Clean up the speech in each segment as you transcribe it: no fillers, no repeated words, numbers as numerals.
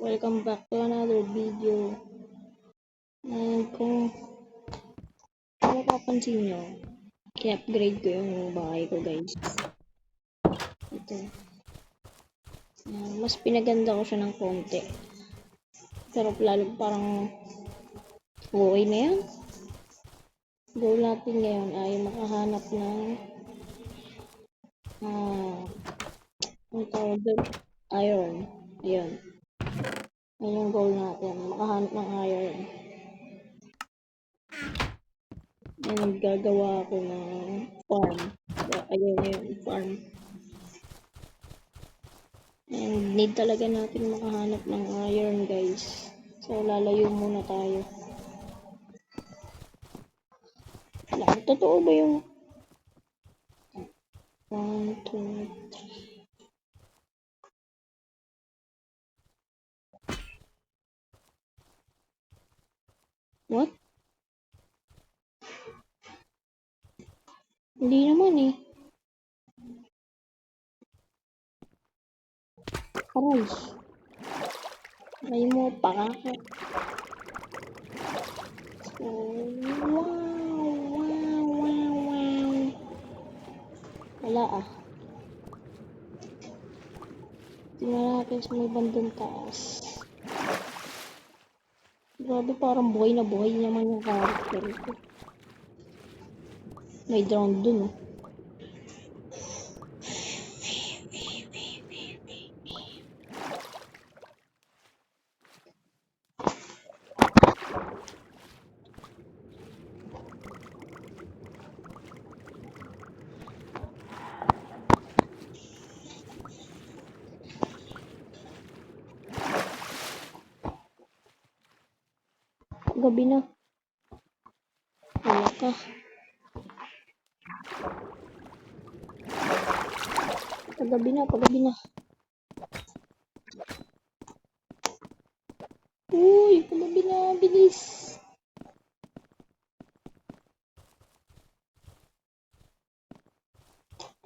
Welcome back to another video. And kung mapapansin nyo, i-upgrade ko yung bahay ko, guys. Ito. Mas pinaganda ko siya ng konti. Pero lalo parang okay na yan. Goal natin ngayon ay makahanap ng ang tawag doon, iron. Ayan. Yan yung goal natin. Makahanap ng iron. And gagawa ako ng farm. Ayun, farm. And need talaga natin makahanap ng iron, guys. So, lalayo muna tayo. Totoo ba yung 1, 2, 3? What? Hindi naman eh. Aray. Aray mo, pakaka. So, wow. Wala ah. Tingnan natin sa may bandang taas. Grabe, parang buhay na buhay naman yung character ko. May drone dun oh. Gabi na. Wala ka. Pagabi na. Uy, pagabi na, bilis.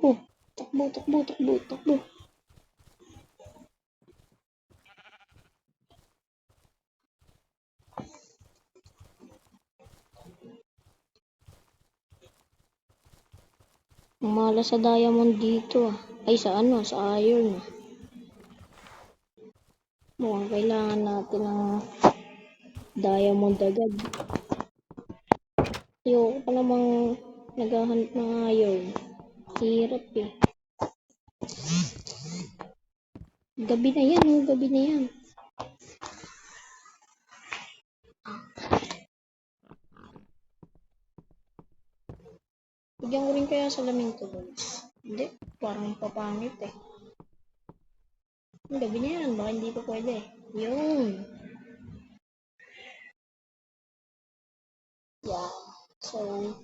Oh, takbo. Ang malas sa diamond dito ah. Ay, sa iron ah. Mukhang kailangan natin ng diamond agad. Ayoko pa namang naghahanap ng iron. Hirap eh. Gabi na yan. Bigyan ko rin kaya salamin to, guys. Hindi, parang papangit eh. Gabi na yan, baka hindi pa pwede. Yun. Yeah. So,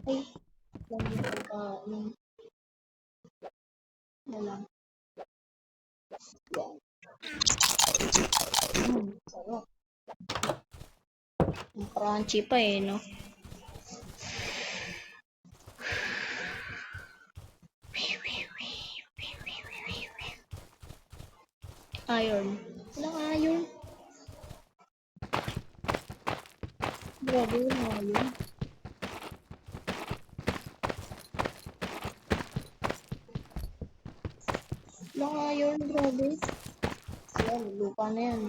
ay, lang yung pagkain. Wala. Yan. Sarap. Ang crunchy pa eh, no? Iron. Walang iron. Grabe yung iron. Walang iron, grabe. Yan, lupa na yan.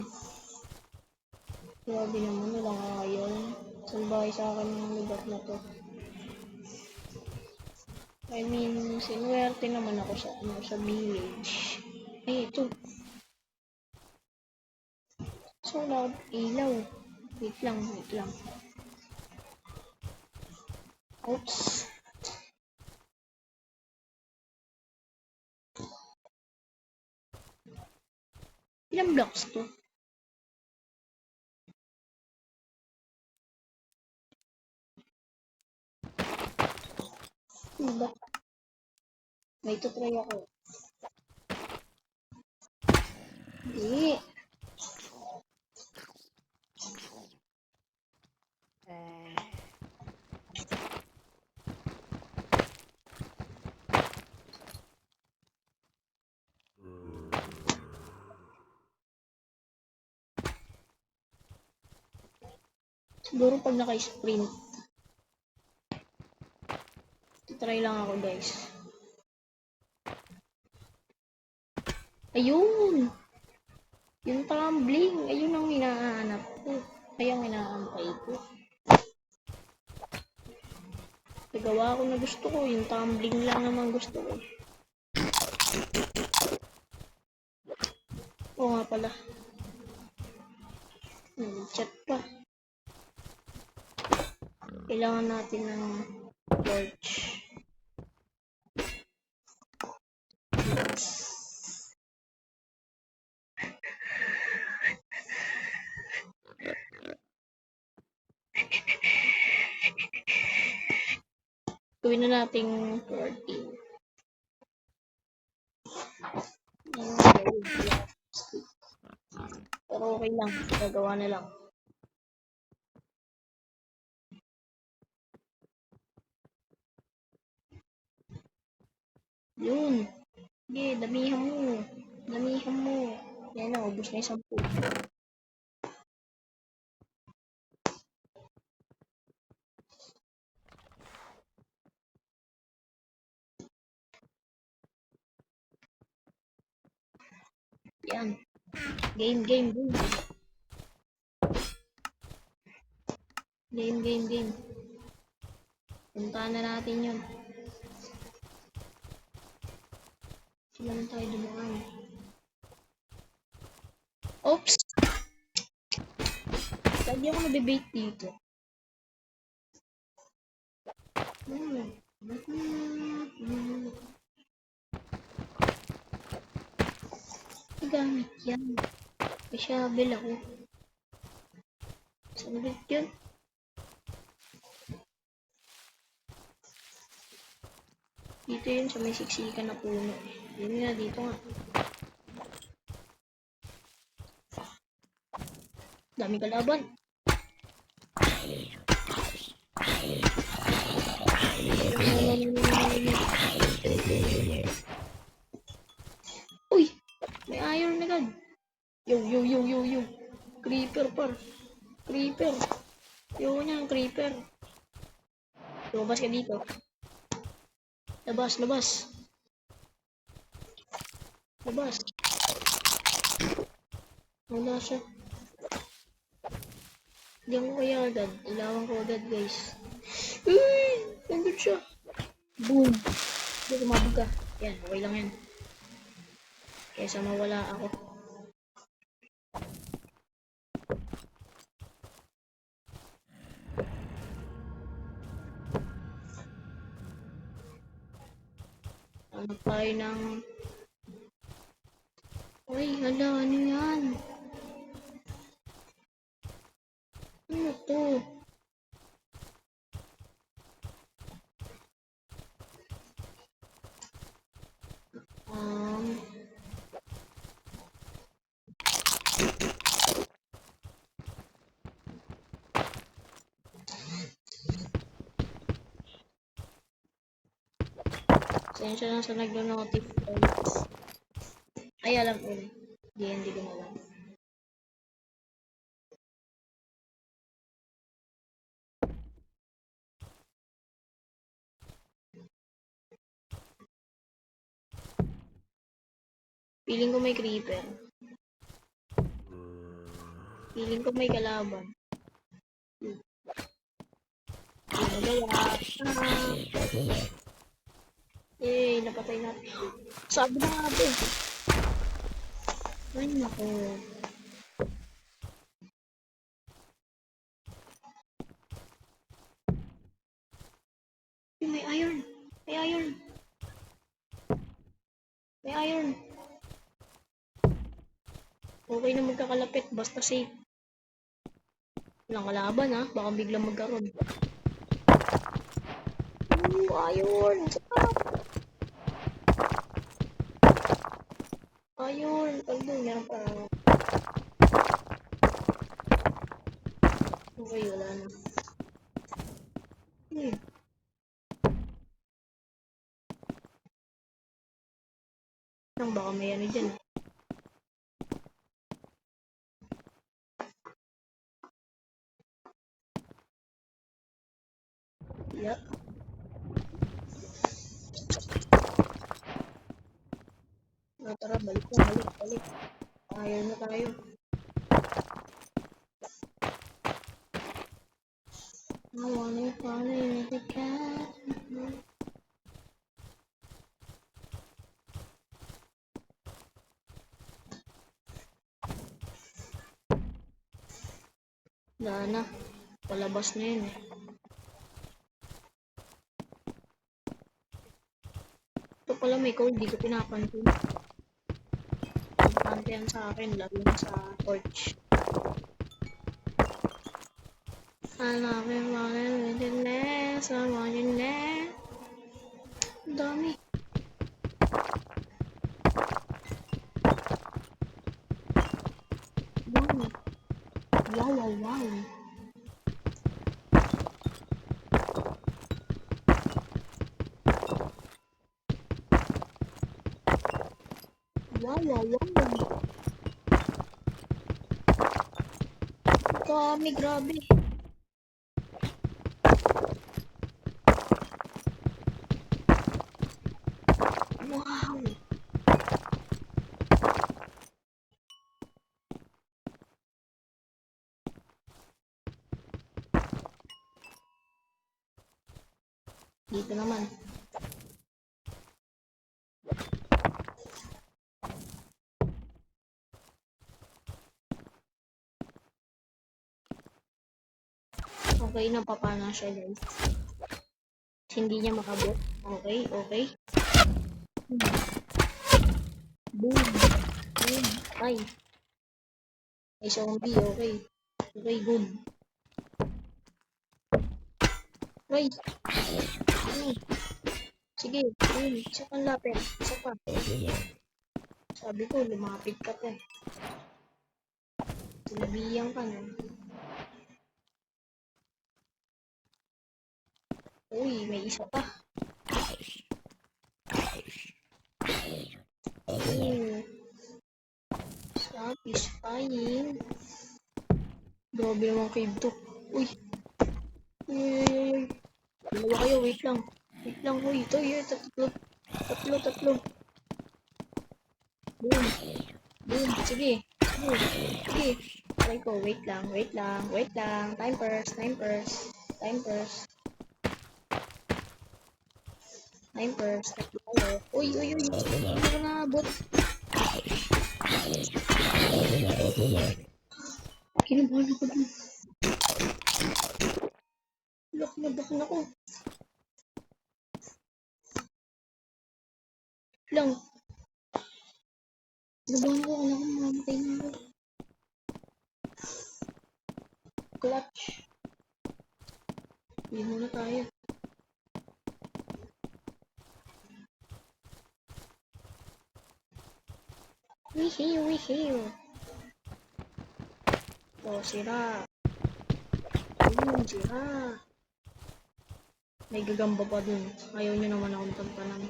Grabe naman, walang iron. Salbahe sa akin ng lugar na to. I mean, sinuwerte naman ako sa village. Ay, ito. So loud, ilaw. Wait lang. Oops. Ilang blocks to? Diba? May tutry ako. Hindi. Siguro pag naka-sprint. Try lang ako guys. Ayun! Yung tumbling, ayun ang hinahanap ko. Ay ang hinaantay ko. Nagawa ko na gusto ko, yung tumbling lang naman gusto ko. Oo nga pala. Chat pa. Kailangan natin ng torch. Gawin na nating 14. Pero okay lang, gagawa na lang. Yun. Sige, damihan mo. Damihan mo. Yan na, ubos na yung 10. Yan. Game. Game. Puntahan na natin yun. Sila na tayo dumaan. Oops! Lagi ako nabibait dito. Gamit yan. May shovel ako. Sabit yun. Dito yun sa may siksikan na puno. Yun nga, dito nga. Dami kalaban. Uy! May iron agad. Yo. Creeper par. Creeper. Yo niyan, creeper. Lumabas ka dito. Labas. Wala siya. Diyan ko kaya agad. Ilawan ko agad guys. Uy! Nandun siya. Boom! Hindi kumabog ka. Yan, okay lang yan. Kesa mawala ako. Hanap tayo ng... Uy, hala, ano yan? Ano to? Sensya lang sa nagno-notif. Ay, alam ko na. Hindi ko na alam. Feeling ko may creeper. Feeling ko may kalaban. Napatay natin. Sabi na nga ba. Ay, naku. May iron. Okay na magkakalapit, basta safe. Walang kalaban ha, baka biglang magkaroon. Iron! Iron! Paldo, meron pa. Okay, wala na. Baka may ano dyan. Yup. Tara, balik na, balik. Ayaw na tayo. I wanna follow the cat. Wala na. Palabas na yun eh. Ito pala may code, di ko pinapansin. Importante yan sa akin, lalo na sa torch. I love you running with the less, I want you there. Ang dami. Wow. Wow. Dami, grabe. Wow. Dito naman. Okay, napapana siya guys. Hindi niya makabot. Okay. Boom. Ay. Ay, zombie. Okay. Okay, good. Ay. Ano? Sige. Isa kang lapit. Isa pa. Sabi ko, lumapit ka pa eh. Sinabihan ka na. Uy, may isa pa. Satisfying. Grabe naman cave to. Uy. Dalawa kayo, wait lang. Uy, ito yun, tatlo. Boom. Sige. Try ko, wait lang. Time first. Time first. Tatlo kayo. Uy. Hindi ko naabot. Kinabahan ako dun. Kinabahan ako. Lang. Kinabahan ako. Alam ko, mamatay na ako. Clutch. Hindi muna tayo. We here. Oh, sira. Sira. May gagamba pa dun. Ayaw nyo naman akong tampanan.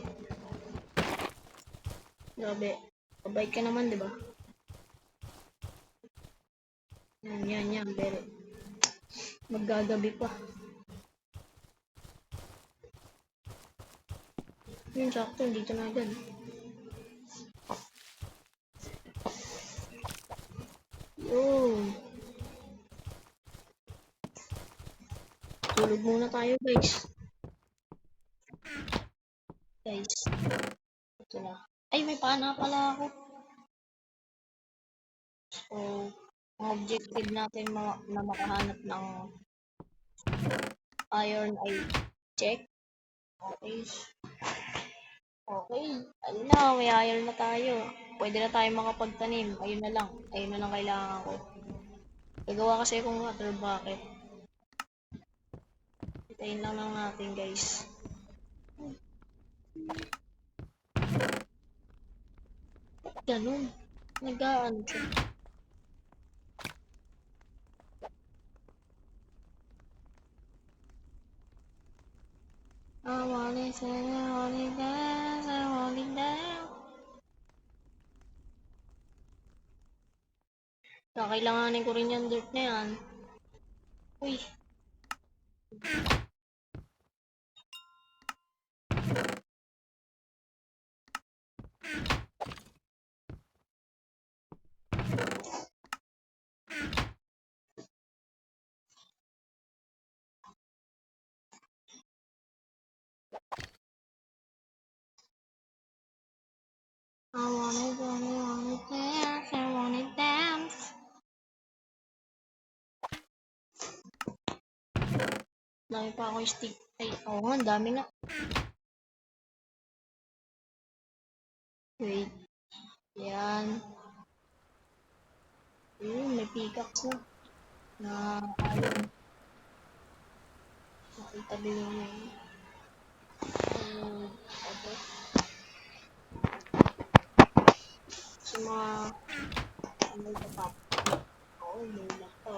Grabe. Pabait ka naman, di ba? Yan. Pero maggagabi pa. Yun, sakto. Dito na agad. Yun. Tulog muna tayo, guys. Ito na. Ay, may pana pala ako. So, ang objective natin na makahanap ng iron ay check. Okay. Ayun na, may iron na tayo. Pwede na tayo makapagtanim. Ayun na lang kailangan ko. Gagawa kasi akong water bucket. Itayin lang natin, guys. Ganun. Nag-aano siya. I want it down. Kakailanganin ko rin yung dirt na yan. Uy. I wanna dance, I wanna dance. Dami pa ako stick. Ay, oo nga, ang dami nga. Wait. Yan. Ayun, may pickaxe na. Na, ayun. Nakita din yung ano, sa mga, ano ito pa. Oo, may to.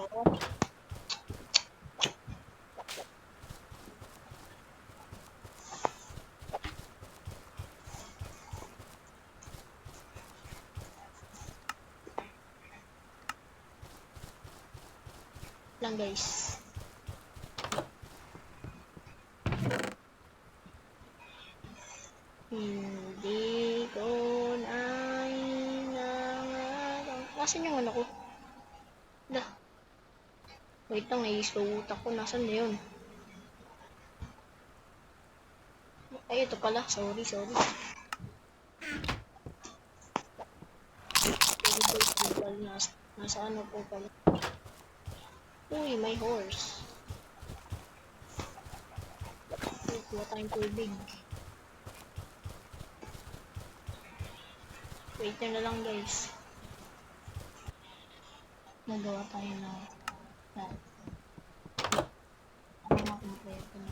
Lang guys. Hindi ko na inangarap. Nasaan yung ano ko? Wala. Wait lang, nai-slow utak ko. Nasaan na yun? Ay, ito pala. Sorry. Nasa ano po pala. Uy, may horse. Uy, kuha tayong tubig. Wait na lang guys. Nagawa tayo na mga kompleto na.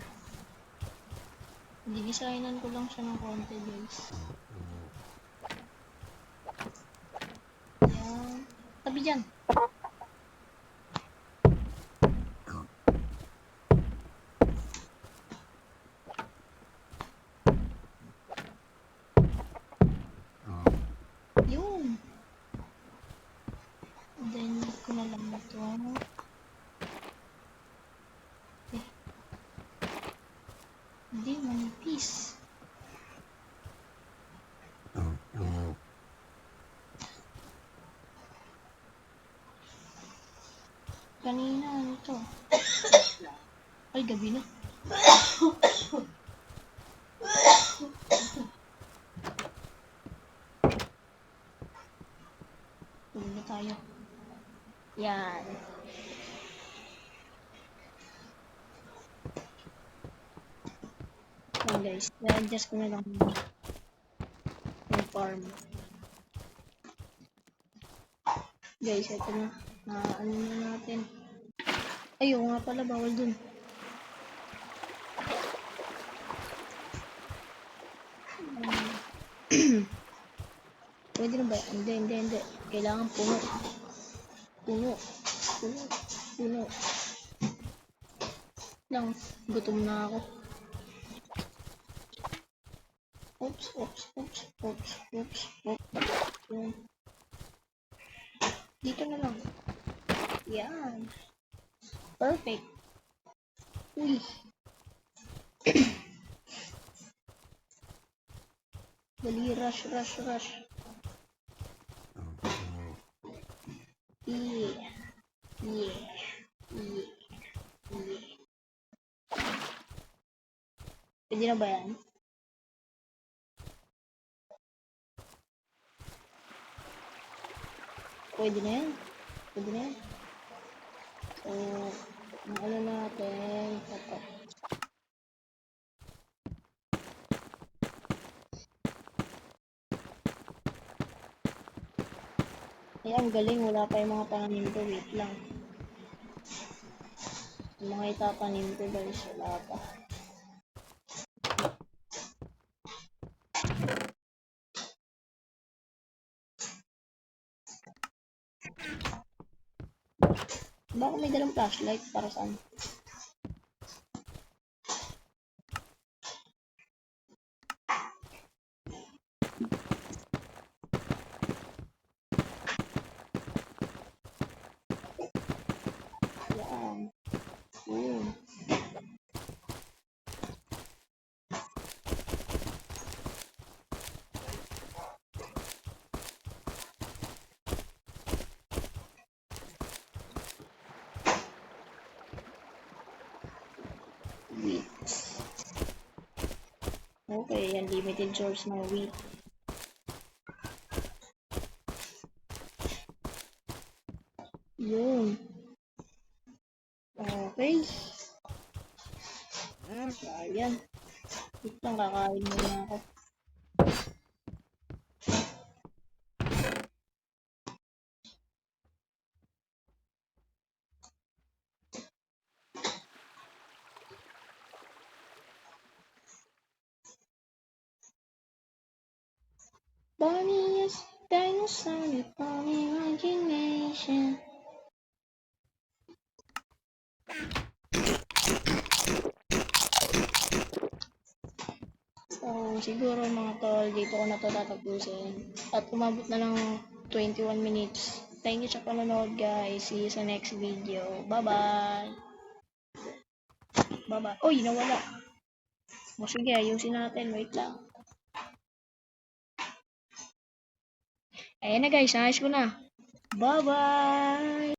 Dinisignan ko lang siya ng konti guys. Yan. Tabi dyan. Yun. Then, ko na lang ito. Hindi, manipis. Kanina, ano to? Ay, gabi na. Uwi na tayo. Yan. Yan guys. I-adjust ko na lang yung farm. Guys, ito na. Ano na natin. Ayaw nga pala, bawal dun. Pwede na ba? Hindi. Kailangan puno. Puno. Lang, gutom na ako. Oops. Dito na lang. Yan. Perfect. Uy. Dali, rush. Yeah. Pwede na ba yan? Pwede na yan. So, ang ano natin, ito. Ayan, galing. Wala pa yung mga pananim ko. Wait lang. Yung mga itatanim ko guys, wala pa. Baka may dalang flashlight para saan? Yan. Okay, unlimited source ng wheat. Yun. Okay. Ayan. Wait lang, kakain muna ako. Bonniest dinosaur upon imagination. So, siguro mga tol, dito ko na to tatapusin. At umabot na ng 21 minutes. Thank you sa panonood, guys. See you sa next video. Bye-bye! Bye-bye. Uy, nawala. O sige, ayusin natin. Wait lang. Ayan na guys, ayos ko na. Bye-bye!